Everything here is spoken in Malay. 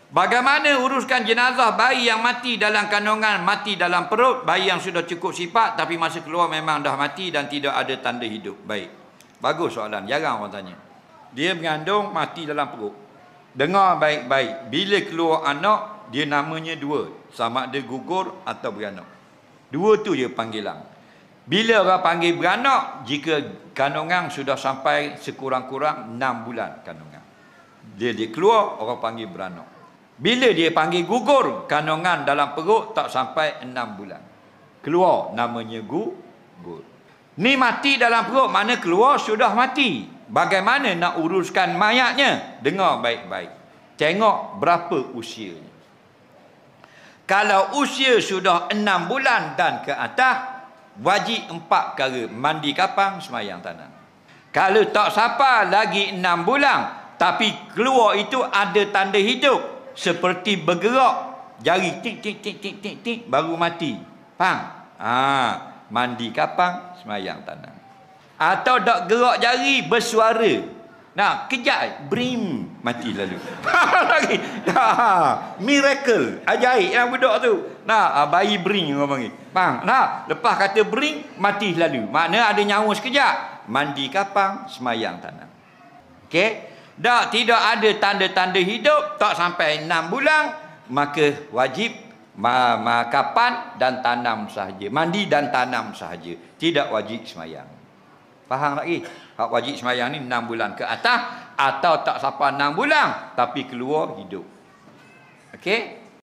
Bagaimana uruskan jenazah bayi yang mati dalam kandungan, mati dalam perut, bayi yang sudah cukup sifat tapi masa keluar memang dah mati dan tidak ada tanda hidup. Baik. Bagus soalan, jarang orang tanya. Dia mengandung mati dalam perut. Dengar baik-baik. Bila keluar anak, dia namanya dua. Sama ada gugur atau beranak. Dua tu je panggilan. Bila orang panggil beranak, jika kandungan sudah sampai sekurang-kurang 6 bulan kandungan. Dia keluar, orang panggil beranak. Bila dia panggil gugur, kandungan dalam perut tak sampai 6 bulan. Keluar, namanya gugur. Ni mati dalam perut, mana keluar sudah mati. Bagaimana nak uruskan mayatnya? Dengar baik-baik. Tengok berapa usianya. Kalau usia sudah 6 bulan dan ke atas, wajib 4 perkara. Mandi kapang, semayang tanam. Kalau tak sampai lagi 6 bulan, tapi keluar itu ada tanda hidup. Seperti bergerak, jari tik tik tik tik tik tik, baru mati. Faham? Mandi kapang, semayang tanam. Atau tak gerak jari, bersuara. Nah, kejap, brim, mati lalu. Lagi. Miracle, ajaib yang budak tu. Nah, bayi bring orang panggil. Faham? Nah, lepas kata bring, mati lalu. Makna ada nyawa sekejap. Mandi kapang, semayang tanam. Okey? Tidak ada tanda-tanda hidup, tak sampai 6 bulan, maka wajib kapan dan tanam sahaja. Mandi dan tanam sahaja. Tidak wajib semayang. Faham lagi? Hak wajib semayang ni 6 bulan ke atas, atau tak sampai 6 bulan, tapi keluar hidup. Okey?